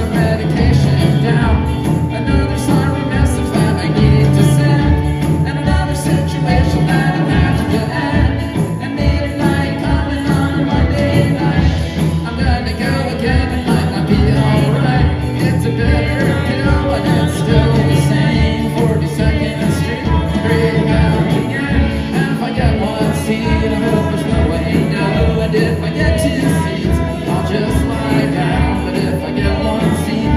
some medication down. Another sorry message that I need to send, and another situation that I have to end. And midnight coming on a Monday night. I'm gonna go again, it might not be alright. It's a bitter pill, but it's still the same. 42nd Street, 3 pound again. And if I get one seat, I hope there's no way no. And if I get 2 seats, I'll just lie down. But if I get one seat,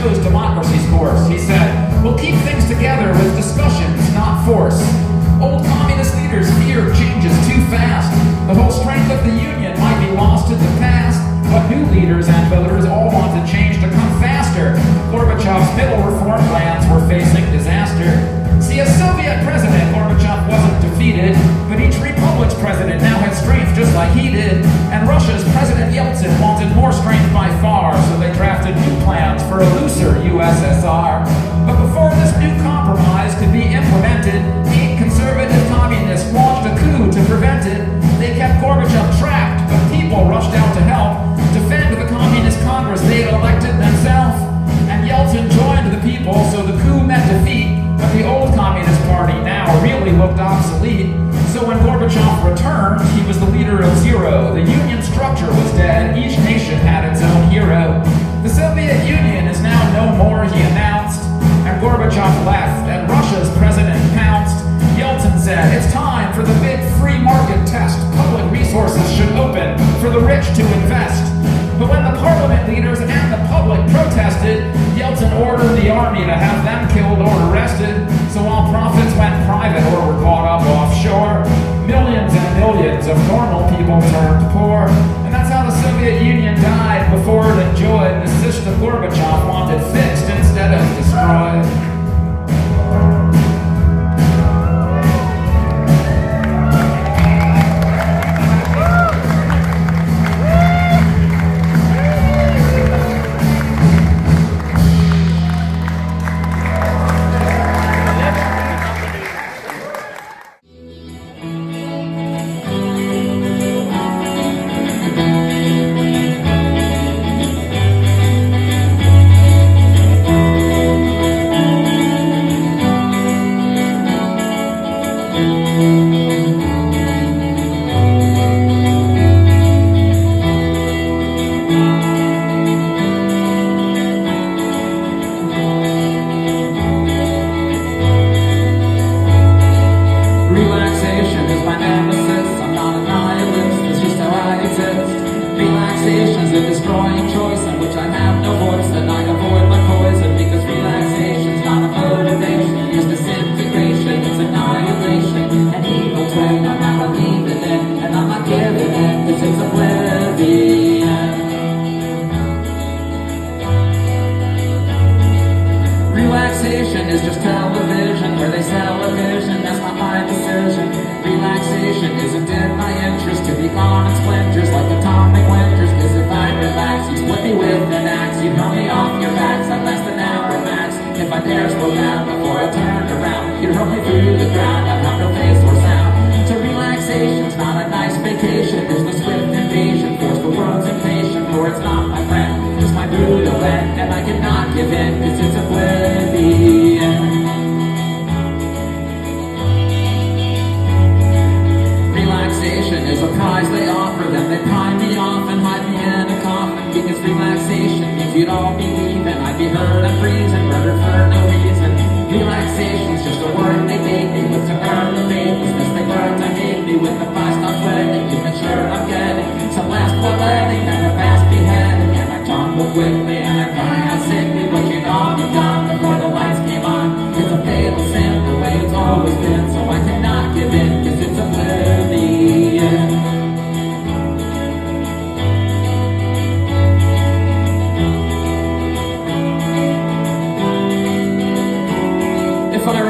chose democracy's course. He said, "We'll keep things together with discussions, not force." Old communist leaders fear changes too fast. The whole strength of the union might be lost to the past. But new leaders and voters all wanted change to come faster. Gorbachev's middle reform plans were facing disaster. See, as Soviet president, Gorbachev wasn't defeated, but each republic's president now had strength just like he did. And Russia's President Yeltsin wanted more strength by far, so they drafted new plans for a looser USSR. But before this new compromise could be implemented, 8 conservative communists launched a coup to prevent it. They kept Gorbachev trapped, but people rushed out to help defend the Communist Congress they had elected themselves. And Yeltsin joined the people, so the coup met defeat. But the old Communist Party now really looked obsolete. So when Gorbachev returned, he was the leader of zero. The Union structure was dead. Each nation had its own hero. The Soviet Union is now no more, he announced. And Gorbachev left, and Russia's president pounced. Yeltsin said, "It's time for the big free market test. Public resources should open for the rich to invest." But when the parliament leaders and the public protested, Yeltsin ordered the army to have them killed or arrested. So while profits went private or were bought up offshore, millions and millions of normal people turned poor. And that's how the Soviet Union died before it enjoyed the system Gorbachev wanted fixed instead of destroyed. Relaxation's a destroying choice in which I have no voice, and I avoid my poison because relaxation's not a motivation. It's disintegration, it's annihilation, an evil twin I'm not believing in, and I'm not giving in because it's oblivion. Relaxation is just television where they sell a vision, that's not my decision. Relaxation isn't in my interest to be gone in splinters like atomic winters. Cause if I relax, you split me with an axe. You hurl me off your backs, I'd last an hour max. If I dare slow down before I turn around, you'd hurl me through the ground, I'd have no face or sound. So relaxation's not a nice vacation, there's the swift invasion, force the world's impatient, for it's not my friend, it's my brutal end, and I cannot give in, cause it's oblivion. Relaxation is a prize they offer, then they pine me off and hide me in a coffin. Because relaxation means you'd all be leaving, I'd be hurt and freezing, murdered for no reason. Relaxation's just a word they gave me with to earn the faithlessness they learned to hate me. With the fire stop sweating, even sure I'm getting some last bloodletting and a fast beheading. And I tumble quickly and I cry out sickly, but you'd all be gone before the lights came on. It's a fatal sin, the way it's always been, so I cannot give in, cause it's oblivion. If I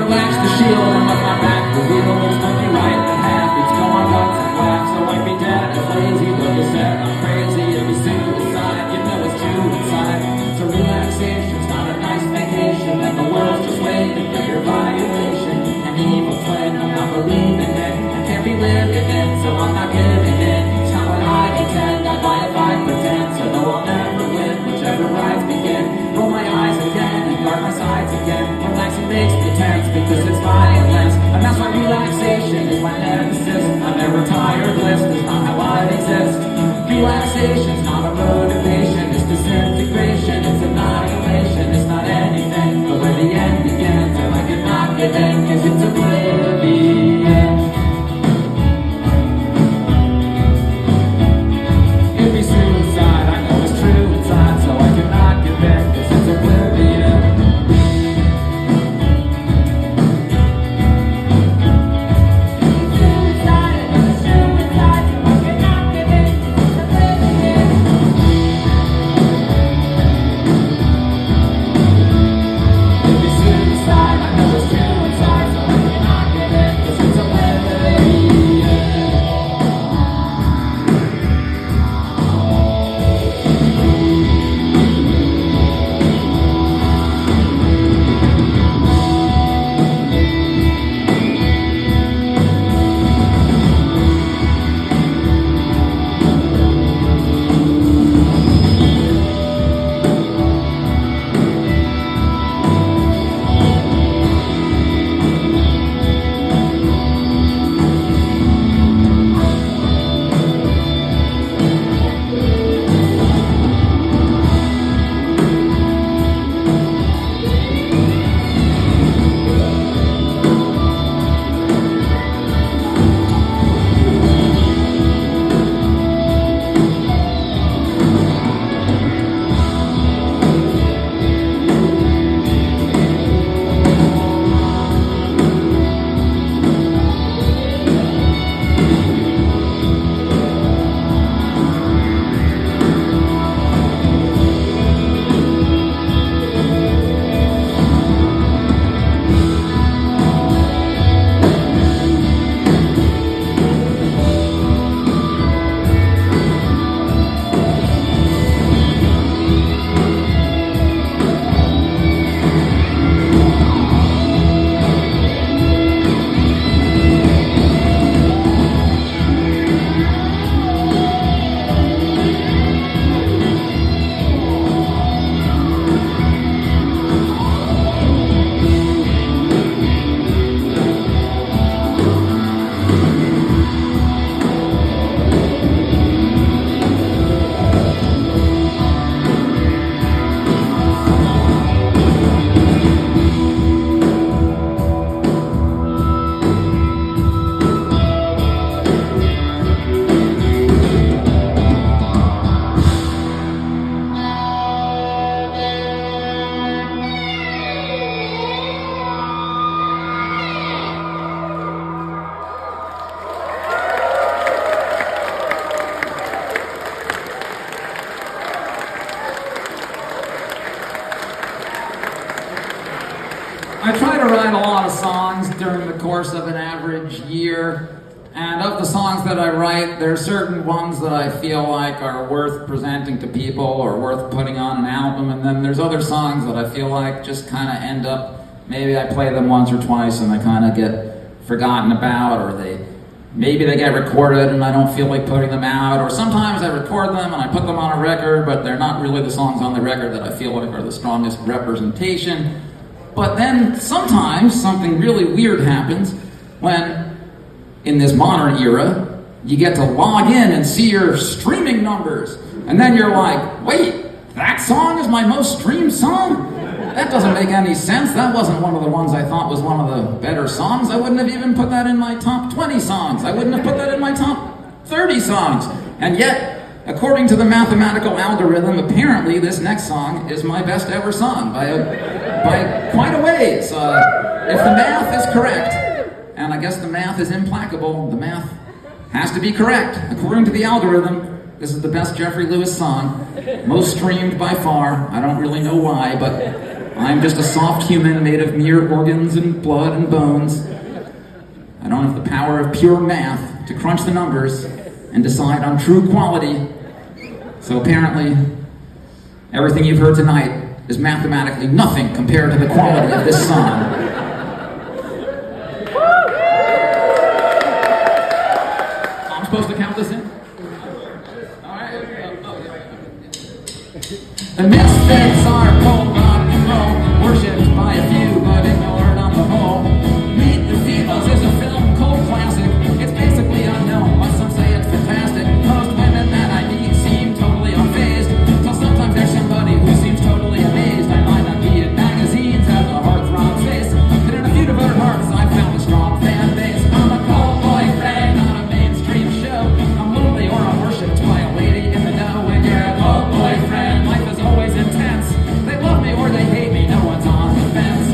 songs during the course of an average year. And of the songs that I write, there are certain ones that I feel like are worth presenting to people or worth putting on an album. And then there's other songs that I feel like just kind of end up, maybe I play them once or twice and they kind of get forgotten about, or maybe they get recorded and I don't feel like putting them out, or sometimes I record them and I put them on a record, but they're not really the songs on the record that I feel like are the strongest representation. But then sometimes something really weird happens when, in this modern era, you get to log in and see your streaming numbers, and then you're like, wait, that song is my most streamed song? That doesn't make any sense. That wasn't one of the ones I thought was one of the better songs. I wouldn't have even put that in my top 20 songs. I wouldn't have put that in my top 30 songs. And yet, according to the mathematical algorithm, apparently this next song is my best ever song by quite a ways. If the math is correct, and I guess the math is implacable, the math has to be correct. According to the algorithm, this is the best Jeffrey Lewis song, most streamed by far. I don't really know why, but I'm just a soft human made of mere organs and blood and bones. I don't have the power of pure math to crunch the numbers and decide on true quality. So apparently, everything you've heard tonight is mathematically nothing compared to the quality of this song. I'm supposed to count this in? All right. The misfits are cold rock and roll, worshipped by a few but ignored on the whole. Meet the Feebles is a film cult classic. It's basically unknown, but some say it's fantastic. Most women that I meet seem totally unfazed, till sometimes there's somebody who seems totally amazed. I might not be in magazines, have a heartthrob face, but in a few devoted hearts I found a strong fan base. I'm a cold boyfriend on a mainstream show. I'm lonely or I'm worshipped by a lady in the know. When you're a cold boyfriend, life is always intense. They love me or they hate me, no one's on the fence.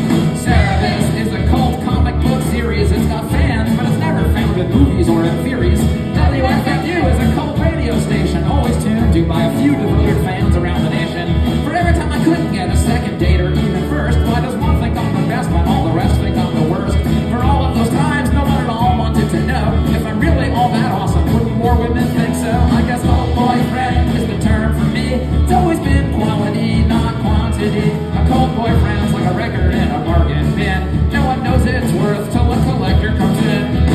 Sarah, this is a cult comic book series. It's got fans, but it's never found in movies or in theories. WFMU is a cult radio station, always tuned to by a few devoted fans around the nation. For every time I couldn't get a second date or even first, why does one think I'm the best when all the rest think I'm the worst? For all of those times, no one at all wanted to know if I'm really all that awesome. Wouldn't more women think so? I guess old boyfriend is the term for me. It's always been quality, not quantity. A cold boyfriend's like a record in a bargain bin. No one knows its worth till a collector comes in.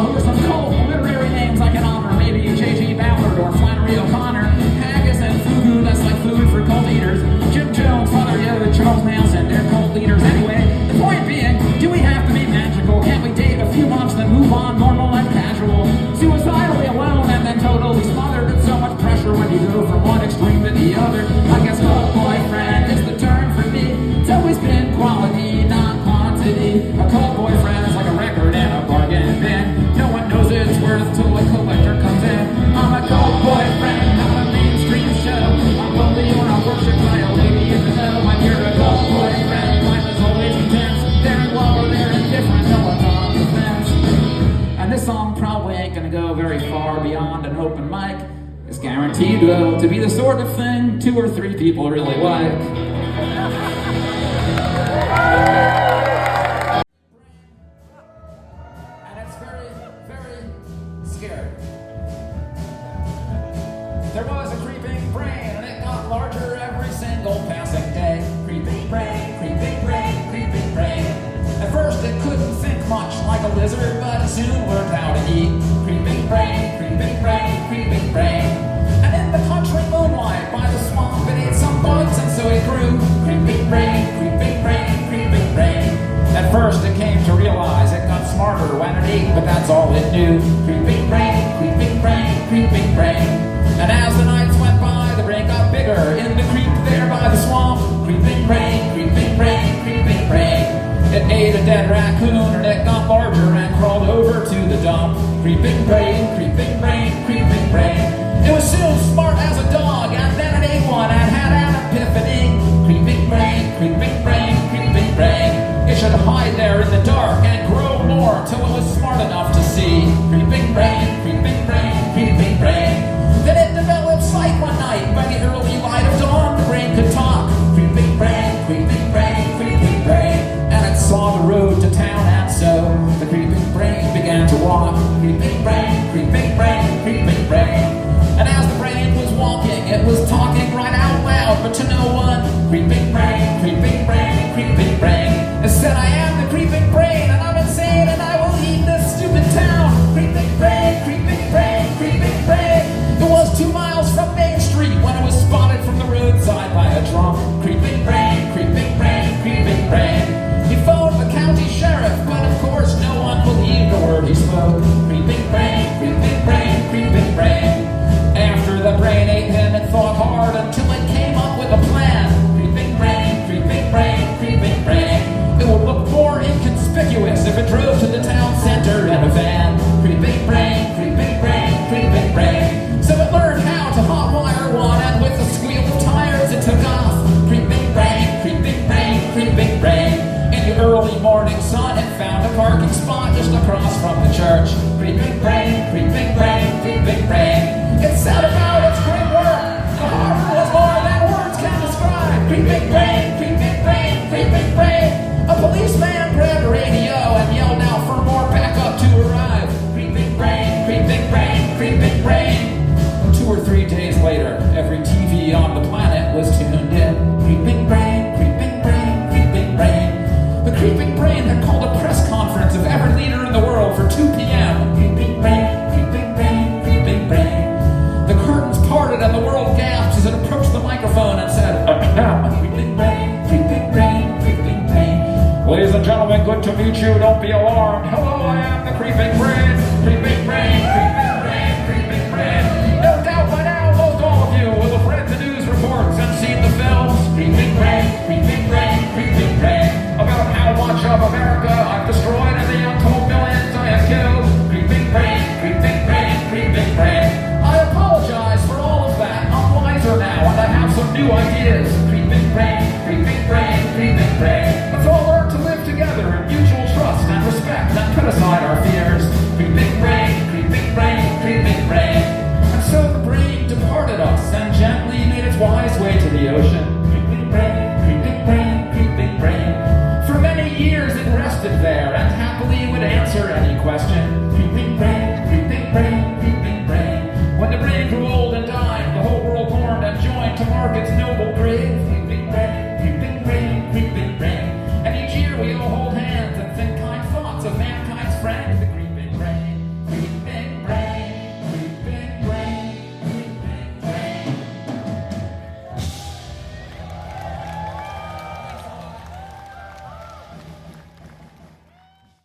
Who are some cold literary names I can honor? Maybe J.G. Ballard or Flannery O'Connor. Haggis and fugu, that's like food for cult eaters. Jim Jones, Father Yo, Charles Manson, they're cult leaders anyway. The point being, do we have to be magical? Can't we date a few months then move on, normal and casual? Suicidally alone and then totally smothered. It's so much pressure when you go from one extreme to the other. I guess cold boyfriend is the term for me. It's always been quality, not quantity. A cold boyfriend is like a record and a bargain bin. No one knows its worth till a collector comes in. I'm a cold boyfriend, not a mainstream show. I'm lonely or I'm worshipped by a lady in the know. I'm your cold boyfriend, life is always intense. They're in love or they're indifferent, no one's on the fence. And this song probably ain't gonna go very far beyond an open mic. It's guaranteed though to be the sort of thing 2 or 3 people really like. And it's very, very scary. There was a creeping brain, and it got larger every single passing day. Creeping brain, creeping brain, creeping brain. At first it couldn't think much like a lizard, but it soon learned how to eat. Creeping brain, creeping brain, creeping brain. And in the country moonlight by the swamp, it ate some bugs, and so it grew. Creeping brain, creeping brain, creeping brain. At first it came to realize it got smarter when it ate, but that's all it knew. Creeping brain, creeping brain, creeping brain. And as the nights went by, the brain got bigger in the creek there by the swamp. Creeping brain, creeping brain, creeping brain. It ate a dead raccoon, and it got larger and crawled over to the dump. Creeping brain, creeping brain, creeping brain. It was soon smart as a dog, and then it ate one and had an epiphany. Creeping brain, creeping brain, creeping brain. It should hide there in the dark and grow more till it was smart enough to see. Creeping brain, but to no one. Creeping brain, creeping brain, creeping brain. It said I am the creeping brain, and I'm insane, and I will eat this stupid town. Creeping brain, creeping brain, creeping brain. It was 2 miles from Main Street when it was spotted from the roadside by a drunk. Creeping brain, creeping brain, creeping brain. He phoned the county sheriff, but of course no one believed a word he spoke. Creeping brain, creeping brain, creeping brain. After the brain ate him, it thought hard until it came up with a plan. Creeping brain, creeping brain, creeping brain. It would look more inconspicuous if it drove to the town center in a van. Creeping brain, creeping brain, creeping brain. So it learned how to hotwire one, and with a squeal of tires it took off. Creeping brain, creeping brain, creeping brain. In the early morning sun, it found a parking spot just across from the church. Creeping brain, creeping brain, creeping brain. It set about its great work. The horror was more than words can describe. Creeping brain, creeping brain, creeping brain. A policeman grabbed a radio and yelled out for more backup to arrive. Creeping brain, creeping brain, creeping brain. 2 or 3 days later, every TV on the planet was tuned in. Creeping brain, creeping brain, creeping brain. The creeping brain had called a press conference of every leader in the world for 2 p.m. Creeping brain, creeping brain, creeping brain. The curtains parted and the world gasped as it approached the microphone and said, "Ahem, creeping brain, creeping brain, creeping brain. Ladies and gentlemen, good to meet you. Don't be alarmed. Hello, I am the creeping brain, creeping brain, creeping brain, creeping brain. No doubt by now most all of you will have read the news reports and seen the films. Creeping brain, creeping brain, creeping brain. About how much of America I've destroyed and the untold millions I have killed. Creeping brain, creeping brain, creeping brain. I apologize for all of that. I'm wiser now and I have some new ideas. Creeping brain, creeping brain, creeping brain.